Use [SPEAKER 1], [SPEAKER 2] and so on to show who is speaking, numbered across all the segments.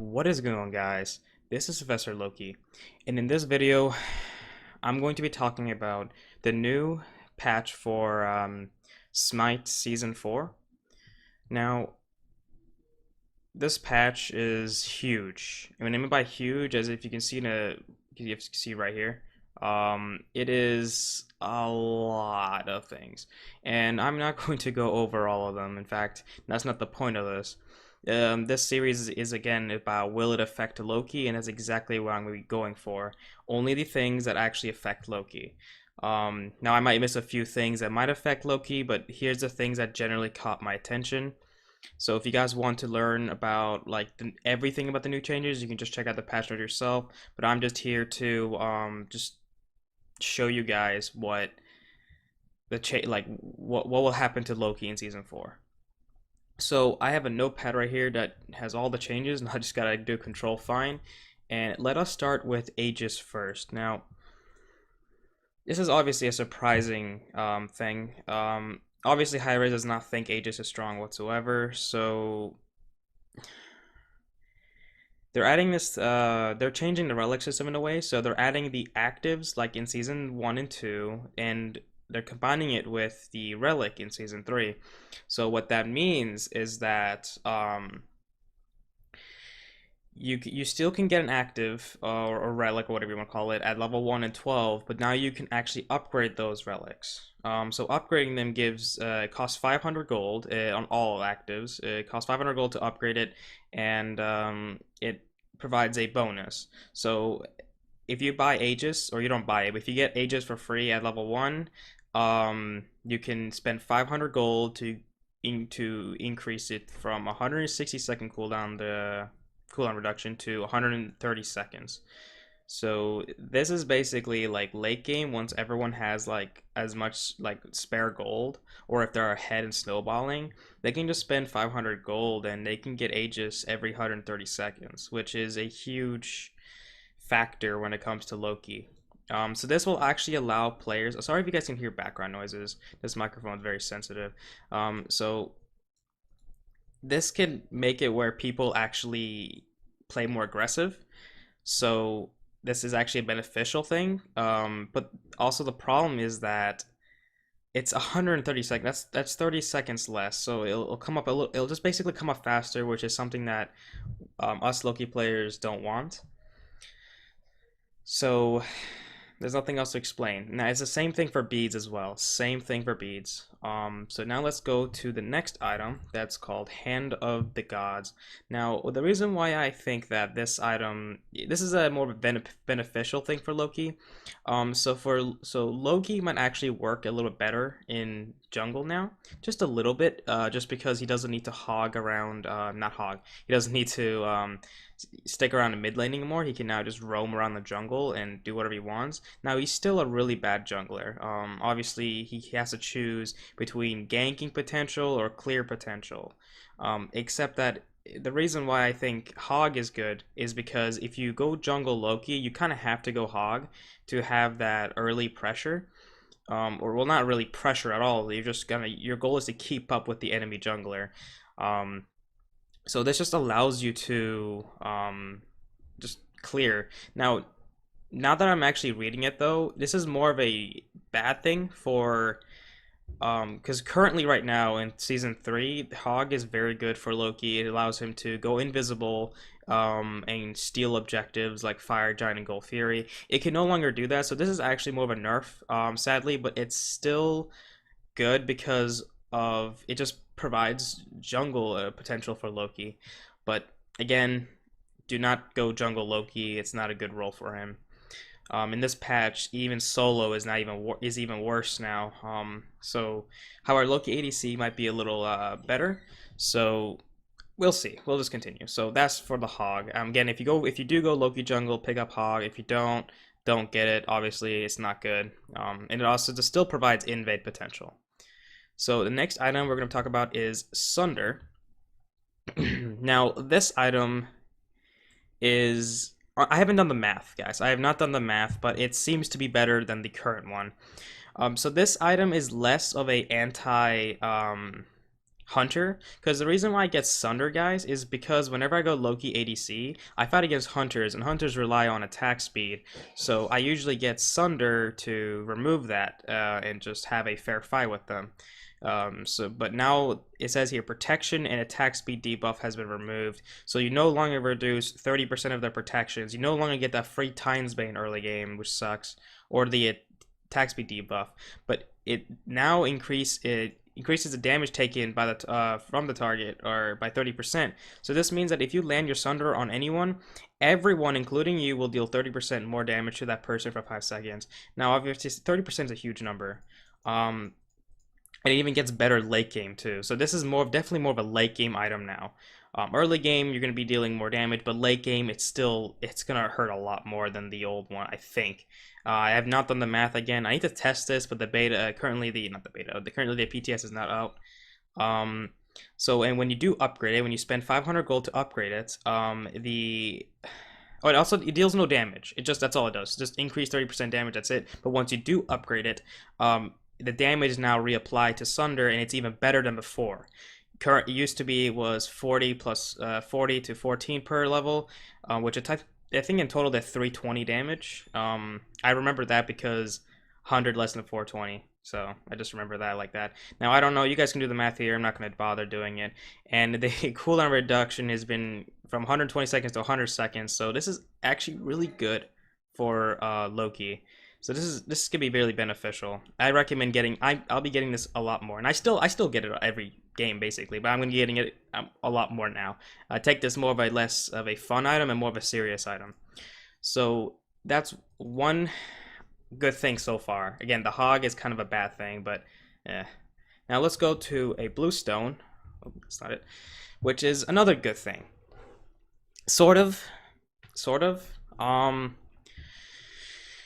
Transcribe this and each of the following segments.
[SPEAKER 1] What is going on, guys? This is Professor Loki, and in this video, I'm going to be talking about the new patch for Smite Season 4. Now, this patch is huge. And what I mean by huge, as if you can see you can see right here, it is a lot of things, and I'm not going to go over all of them. In fact, that's not the point of this. This series is again about will it affect Loki, and that's exactly what I'm going to be going for. Only the things that actually affect Loki. Now I might miss a few things that might affect Loki, but here's the things that generally caught my attention. So if you guys want to learn about everything about the new changes, you can just check out the patch note yourself. But I'm just here to just show you guys what what will happen to Loki in season 4. So I have a notepad right here that has all the changes, and I just gotta do control find. And let us start with Aegis first. Now, this is obviously a surprising thing. Obviously, High-Res does not think Aegis is strong whatsoever, so they're adding this. They're changing the relic system in a way, so they're adding the actives like in season 1 and 2, and they're combining it with the relic in season 3. So what that means is that you still can get an active or relic or whatever you want to call it at level 1 and 12, but now you can actually upgrade those relics. So upgrading them gives costs 500 gold on all actives. It costs 500 gold to upgrade it, and it provides a bonus. So if you buy Aegis, or you don't buy it, but if you get Aegis for free at level 1, you can spend 500 gold to increase it from 160-second cooldown reduction to 130 seconds. So this is basically like late game, once everyone has like as much like spare gold, or if they're ahead in snowballing, they can just spend 500 gold and they can get Aegis every 130 seconds, which is a huge factor when it comes to Loki. So this will actually allow players. Sorry if you guys can hear background noises. This microphone is very sensitive. So this can make it where people actually play more aggressive. So this is actually a beneficial thing. But also the problem is that it's 130 seconds. That's 30 seconds less. So it'll come up a little. It'll just basically come up faster, which is something that us Loki players don't want. So there's nothing else to explain. Now it's the same thing for beads as well. Same thing for beads. So now let's go to the next item that's called Hand of the Gods. Now the reason why I think that this is a more beneficial thing for Loki. So Loki might actually work a little better in jungle now, just a little bit, just because he doesn't need to hog around. Not hog. He doesn't need to stick around in mid lane anymore. He can now just roam around the jungle and do whatever he wants. Now he's still a really bad jungler. Obviously he has to choose between ganking potential or clear potential. Except that the reason why I think hog is good is because if you go jungle Loki, you kind of have to go hog to have that early pressure. Or well, not really pressure at all. Your goal is to keep up with the enemy jungler. So this just allows you to just clear. Now that I'm actually reading it though, this is more of a bad thing for because currently right now in season 3, Hog is very good for Loki. It allows him to go invisible and steal objectives like Fire Giant and Gold Fury. It can no longer do that, so this is actually more of a nerf, sadly, but it's still good because of it just provides jungle potential for Loki. But again, do not go jungle Loki. It's not a good role for him. In this patch, even solo is not even worse now. So, however, Loki ADC might be a little better. So we'll see. We'll just continue. So that's for the hog. Again, if you do go Loki jungle, pick up hog. If you don't get it. Obviously, it's not good. And it also just still provides invade potential. So the next item we're going to talk about is Sunder. Now, this item is... I haven't done the math, guys. I have not done the math, but it seems to be better than the current one. So this item is less of a anti Hunter, because the reason why I get Sunder, guys, is because whenever I go Loki ADC, I fight against Hunters, and Hunters rely on attack speed. So I usually get Sunder to remove that and just have a fair fight with them. But now it says here protection and attack speed debuff has been removed. So you no longer reduce 30% of their protections. You no longer get that free Times Bane early game, which sucks, or the attack speed debuff. But it now increases the damage taken by the from the target or by 30%. So this means that if you land your Sunder on anyone, everyone, including you, will deal 30% more damage to that person for 5 seconds. Now, obviously, 30% is a huge number. And it even gets better late game too. So this is definitely more of a late game item now. Early game, you're going to be dealing more damage, but late game, it's going to hurt a lot more than the old one, I think. I have not done the math again. I need to test this, but the beta, currently the PTS is not out. And when you do upgrade it, when you spend 500 gold to upgrade it, it deals no damage. That's all it does. Just increase 30% damage, that's it. But once you do upgrade it, the damage is now reapplied to Sunder, and it's even better than before. It used to be was 40 plus 40 to 14 per level, which I think in total they're 320 damage. I remember that because 100 less than 420, so I just remember that like that. Now I don't know, you guys can do the math here, I'm not going to bother doing it. And the cooldown reduction has been from 120 seconds to 100 seconds, so this is actually really good for Loki. So this is gonna be really beneficial. I recommend I'll be getting this a lot more, and I still get it every game basically, but I'm gonna be getting it a lot more now. I take this more of a less of a fun item and more of a serious item. So that's one good thing so far. Again, the hog is kind of a bad thing, but Now let's go to a blue stone. Oh, that's not it. Which is another good thing. Sort of.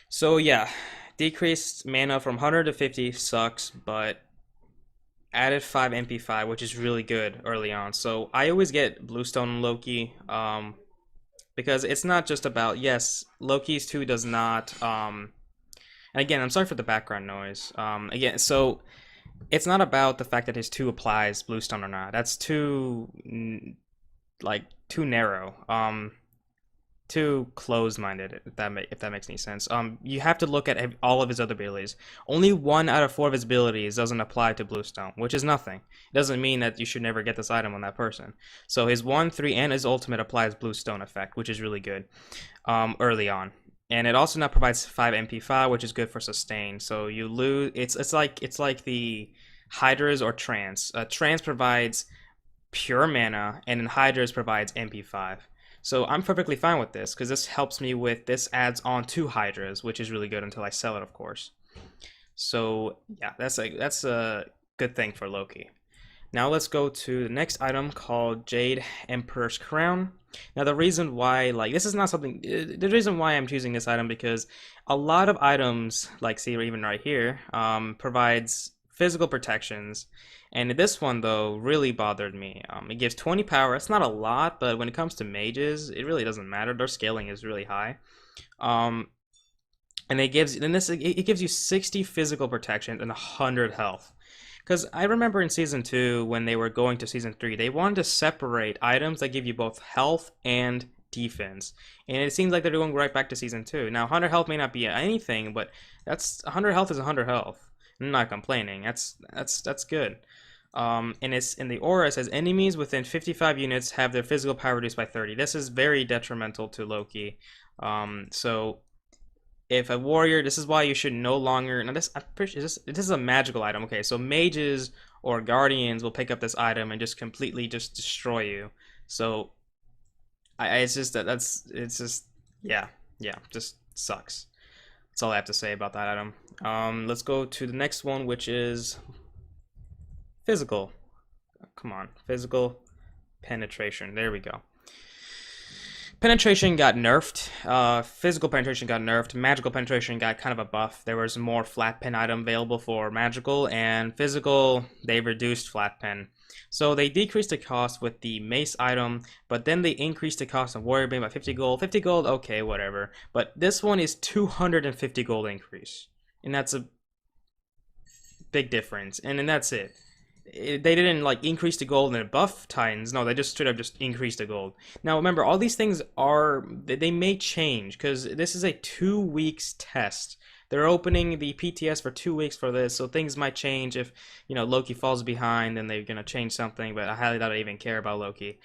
[SPEAKER 1] So yeah, decreased mana from 100 to 50 sucks, but added 5 MP5, which is really good early on. So I always get Bluestone and Loki, because it's not just about, yes, Loki's 2 does not, and again, I'm sorry for the background noise. Again, so it's not about the fact that his 2 applies Bluestone or not. That's too narrow. Too closed-minded, if that makes any sense. You have to look at all of his other abilities. Only 1 out of 4 of his abilities doesn't apply to Bluestone, which is nothing. It doesn't mean that you should never get this item on that person. So his 1, 3, and his ultimate applies Bluestone effect, which is really good early on. And it also now provides 5 MP5, which is good for sustain. So you lose. It's like the Hydras or Trance. Trance provides pure mana, and then Hydras provides MP5. So I'm perfectly fine with this, because this helps me with, this adds on to Hydras, which is really good until I sell it, of course. So yeah, that's a good thing for Loki. Now let's go to the next item called Jade Emperor's Crown. Now the reason why, this is not something, the reason why I'm choosing this item, because a lot of items, like see even right here, provides physical protections. And this one, though, really bothered me. It gives 20 power. It's not a lot, but when it comes to mages, it really doesn't matter. Their scaling is really high. And it gives you 60 physical protection and 100 health. Because I remember in Season 2, when they were going to Season 3, they wanted to separate items that give you both health and defense. And it seems like they're going right back to Season 2. Now, 100 health may not be anything, but 100 health is 100 health. I'm not complaining. That's good. And it's in the aura, it says enemies within 55 units have their physical power reduced by 30. This is very detrimental to Loki. So if a warrior, this is why you should no longer. Now this is a magical item. Okay, so mages or guardians will pick up this item and just completely just destroy you. So it's just sucks. That's all I have to say about that item. Let's go to the next one, which is physical. Come on, physical penetration. There we go. Penetration got nerfed. Physical penetration got nerfed. Magical penetration got kind of a buff. There was more flat pen item available for magical, and physical, they reduced flat pen. So they decreased the cost with the mace item, but then they increased the cost of warrior bane by 50 gold. 50 gold, okay, whatever. But this one is 250 gold increase, and that's a big difference. And then that's it. They didn't like increase the gold and buff Titans. No, they just straight up just increased the gold. Now remember, all these things are they may change because this is a 2 weeks test. They're opening the PTS for 2 weeks for this, so things might change if Loki falls behind, then they're gonna change something. But I highly doubt I even care about Loki.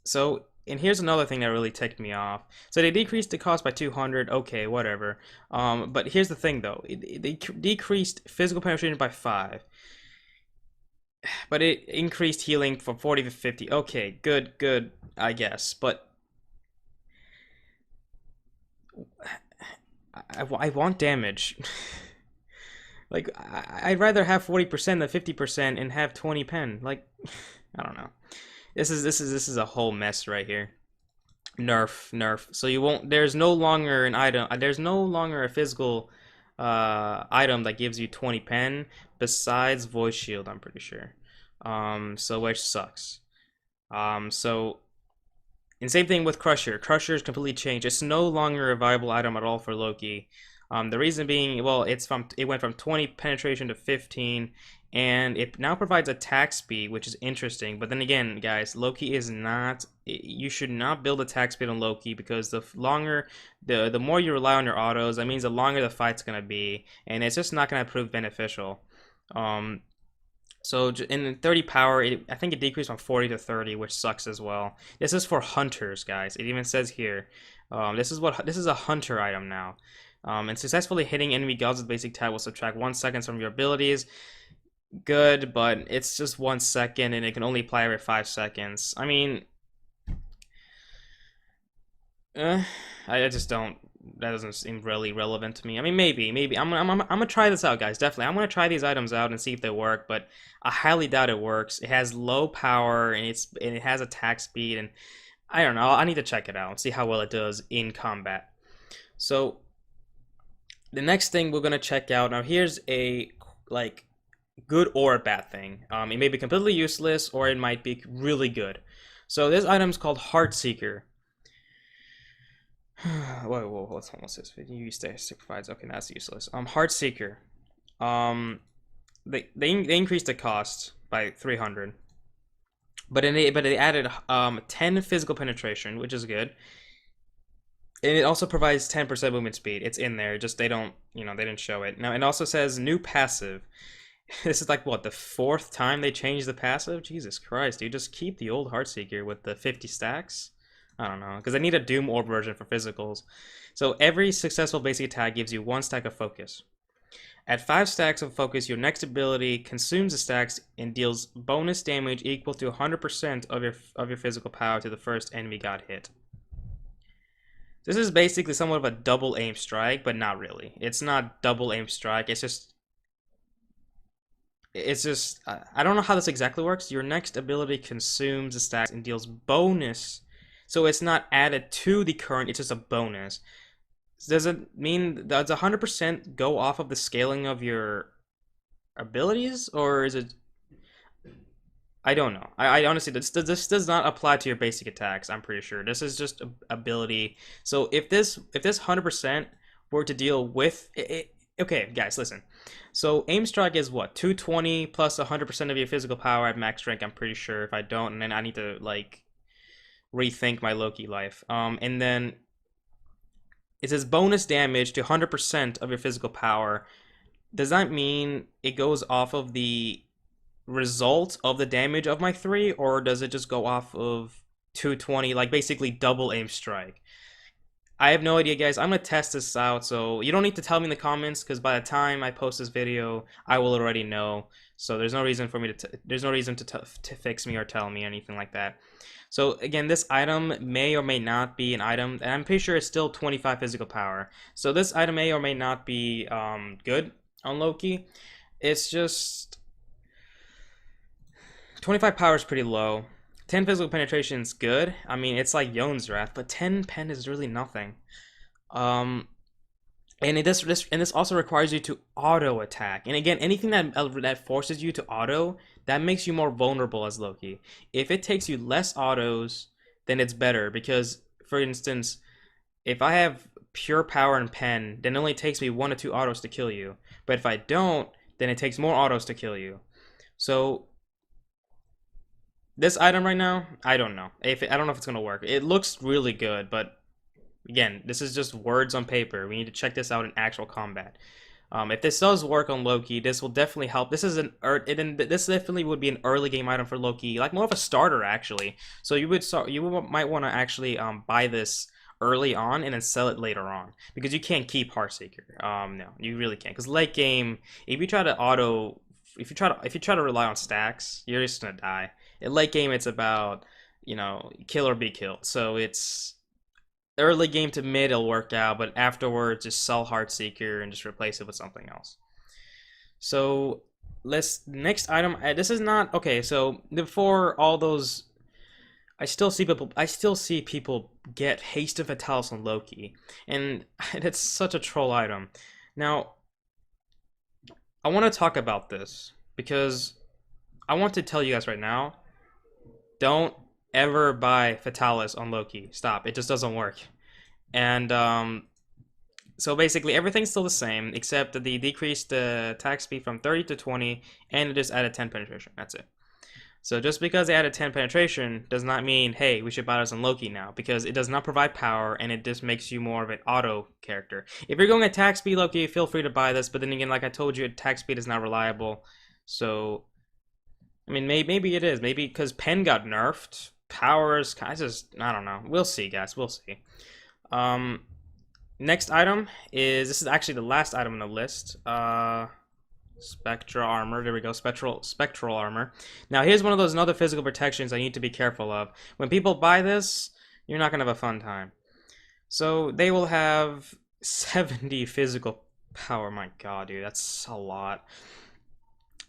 [SPEAKER 1] So, and here's another thing that really ticked me off. So they decreased the cost by 200. Okay, whatever. But here's the thing though, they decreased physical penetration by 5. But it increased healing from 40 to 50. Okay, good, good, I guess. But I want damage. Like, I'd rather have 40% than 50% and have 20 pen. Like, I don't know. This is a whole mess right here. Nerf. So you won't. There's no longer an item. There's no longer a physical item that gives you 20 pen besides voice shield. I'm pretty sure. So which sucks. So and same thing with Crusher. Crusher is completely changed. It's no longer a viable item at all for Loki. The reason being, well, it went from 20 penetration to 15, and it now provides attack speed, which is interesting. But then again, guys, Loki is not. You should not build attack speed on Loki because the longer, the more you rely on your autos, that means the longer the fight's gonna be, and it's just not gonna prove beneficial. So in 30 power, I think it decreased from 40 to 30, which sucks as well. This is for hunters, guys. It even says here, this is a hunter item now. And successfully hitting enemy gods with basic tag will subtract 1 second from your abilities. Good, but it's just 1 second, and it can only apply every 5 seconds. I mean, I just don't. That doesn't seem really relevant to me. I mean, maybe. I'm gonna try this out, guys. Definitely, I'm gonna try these items out and see if they work. But I highly doubt it works. It has low power and it has attack speed, and I don't know. I need to check it out, see how well it does in combat. So the next thing we're gonna check out now. Here's a like good or a bad thing. It may be completely useless or it might be really good. So this item is called Heartseeker. Whoa, what's this? You stay provides. Okay, that's useless. Heartseeker. They increased the cost by 300, but they added 10 physical penetration, which is good, and it also provides 10% movement speed. It's in there, just they don't they didn't show it. Now it also says new passive. This is like what, the 4th time they changed the passive? Jesus Christ, dude, just keep the old Heartseeker with the 50 stacks. I don't know, because I need a Doom Orb version for physicals. So every successful basic attack gives you 1 stack of focus. At 5 stacks of focus, your next ability consumes the stacks and deals bonus damage equal to 100% of your physical power to the first enemy god hit. This is basically somewhat of a double aim strike, but not really. It's not double aim strike. It's just I don't know how this exactly works. Your next ability consumes the stacks and deals bonus. So it's not added to the current, it's just a bonus. Does it mean does 100% go off of the scaling of your abilities, or is it? I don't know. I honestly, this does not apply to your basic attacks. I'm pretty sure this is just ability. So if this 100% were to deal with it, okay, guys, listen. So aim strike is what, 220 plus 100% of your physical power at max rank. I'm pretty sure. If I don't, and then I need to like rethink my Loki life. And then it says bonus damage to 100% of your physical power. Does that mean it goes off of the result of the damage of my 3, or does it just go off of 220, like basically double aim strike? I have no idea, guys. I'm gonna test this out, so you don't need to tell me in the comments, because by the time I post this video, I will already know. So there's no reason for me to there's no reason to fix me or tell me anything like that. So again, this item may or may not be an item, and I'm pretty sure it's still 25 physical power. So this item may or may not be good on Loki. It's just 25 power is pretty low. 10 physical penetration is good. I mean, it's like Yon's Wrath, but 10 pen is really nothing. And this also requires you to auto attack. And again, anything that forces you to auto, that makes you more vulnerable as Loki. If it takes you less autos, then it's better, because for instance, if I have pure power and pen, then it only takes me 1 or 2 autos to kill you. But if I don't, then it takes more autos to kill you. So This item right now, I don't know. I don't know if it's gonna work. It looks really good, but again, this is just words on paper. We need to check this out in actual combat. If this does work on Loki, this will definitely help. This definitely would be an early game item for Loki, like more of a starter actually. So might want to actually buy this early on and then sell it later on because you can't keep Heartseeker. No, you really can't. Because late game, if you try to auto, if you try to rely on stacks, you're just gonna die. In late game, it's about kill or be killed. So it's early game to mid it'll work out, but afterwards just sell Heartseeker and just replace it with something else. So let's next item. This is not okay. So before all those, I still see people get Haste of Fatalis on Loki, and it's such a troll item. Now I want to talk about this because I want to tell you guys right now. Don't ever buy Fatalis on Loki. Stop. It just doesn't work. And so basically everything's still the same except that they decreased the attack speed from 30 to 20 and it just added 10 penetration. That's it. So just because they added 10 penetration does not mean, hey, we should buy this on Loki now, because it does not provide power and it just makes you more of an auto character. If you're going attack speed Loki, feel free to buy this, but then again, like I told you, attack speed is not reliable. So I mean, maybe it is. Maybe because Pen got nerfed. Powers, I don't know. We'll see, guys. We'll see. Um, Next item is this is actually the last item on the list. Spectral armor. There we go. Spectral armor. Now here's one of those another physical protections I need to be careful of. When people buy this, you're not gonna have a fun time. So they will have 70 physical power. My God, dude, that's a lot.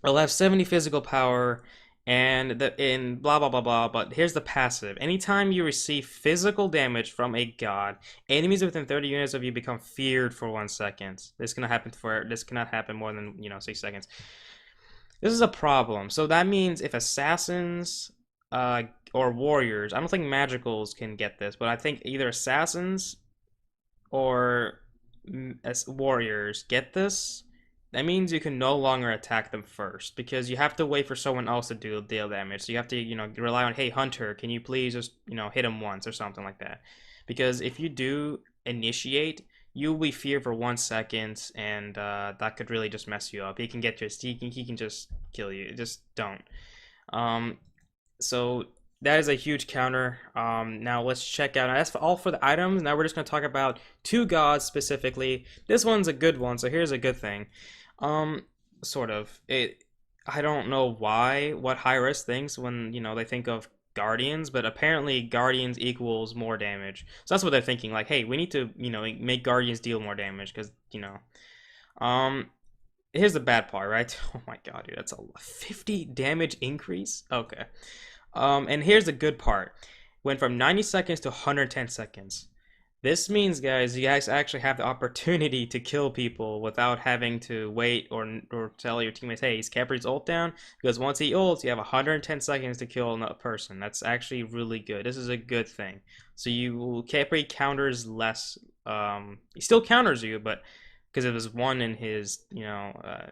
[SPEAKER 1] It'll have 70 physical power and in blah blah blah blah. But here's the passive. Anytime you receive physical damage from a god, enemies within 30 units of you become feared for 1 second. This cannot happen more than 6 seconds. This is a problem. So that means if assassins or warriors, I don't think magicals can get this, but I think either assassins or as warriors get this, that means you can no longer attack them first because you have to wait for someone else to deal damage. So you have to, rely on, hey, Hunter, can you please just, hit him once or something like that. Because if you do initiate, you'll be feared for 1 second, and that could really just mess you up. He can just kill you. Just don't. Um, so that is a huge counter. Now let's check out. That's all for the items. Now we're just going to talk about two gods specifically. This one's a good one, so here's a good thing. Um, sort of. I don't know what high risk thinks when they think of guardians, but apparently guardians equals more damage. So that's what they're thinking. Like, hey, we need to make guardians deal more damage because Um, here's the bad part, right? Oh my God, dude, that's a 50 damage increase. Okay. And here's the good part. Went from 90 seconds to 110 seconds. This means, guys, you guys actually have the opportunity to kill people without having to wait or tell your teammates, hey, he's Capri's ult down. Because once he ults, you have 110 seconds to kill a person. That's actually really good. This is a good thing. So Capri counters less. He still counters you, but because it was one in his,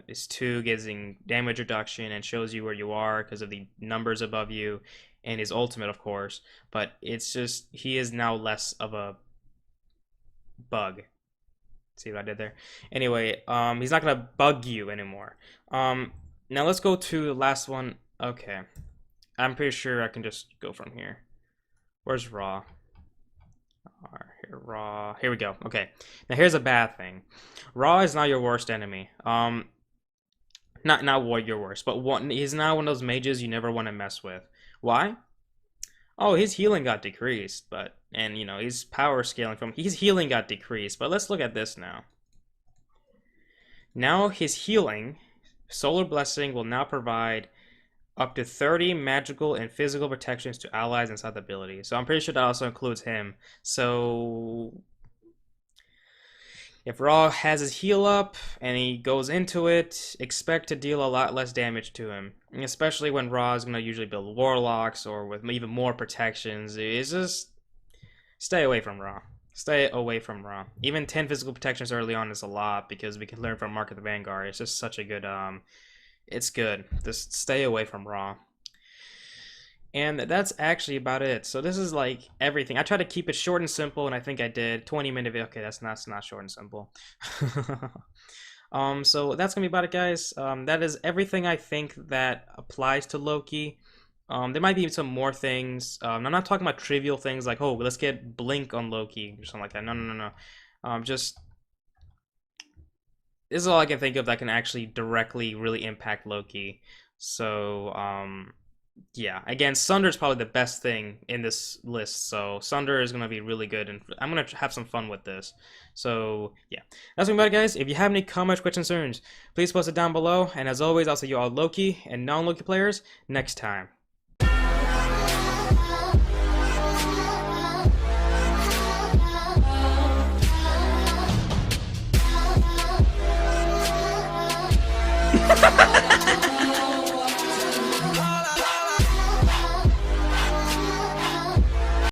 [SPEAKER 1] his two getting damage reduction and shows you where you are because of the numbers above you, and his ultimate, of course. But it's just he is now less of a bug. See what I did there? Anyway, he's not gonna bug you anymore. Now let's go to the last one. Okay, I'm pretty sure I can just go from here. Where's Raw? Here, Raw. Here we go. Okay, now here's a bad thing. Raw is now your worst enemy. Not what your worst, but he's now one of those mages you never want to mess with. Why? Oh, his healing got decreased, and his power scaling from his healing got decreased. But let's look at this now. Now his healing, Solar Blessing, will now provide up to 30 magical and physical protections to allies inside the ability. So I'm pretty sure that also includes him. So if Raw has his heal up and he goes into it, expect to deal a lot less damage to him. Especially when Raw is going to usually build Warlocks or with even more protections. It's just stay away from Raw. Stay away from Raw. Even 10 physical protections early on is a lot because we can learn from Mark of the Vanguard. It's just such a good, it's good. Just stay away from Raw. And that's actually about it. So this is like everything. I try to keep it short and simple, and I think I did. 20-minute video. Okay, that's not short and simple. So that's gonna be about it, guys. That is everything I think that applies to Loki. There might be some more things. I'm not talking about trivial things like, oh, let's get Blink on Loki or something like that. No, no, no, no. Just this is all I can think of that can actually directly really impact Loki. So, yeah, again, Sunder is probably the best thing in this list. So Sunder is gonna be really good, and I'm gonna have some fun with this. So yeah, that's about it, guys. If you have any comments, questions, concerns, please post it down below. And as always, I'll see you all Loki and non-Loki players next time.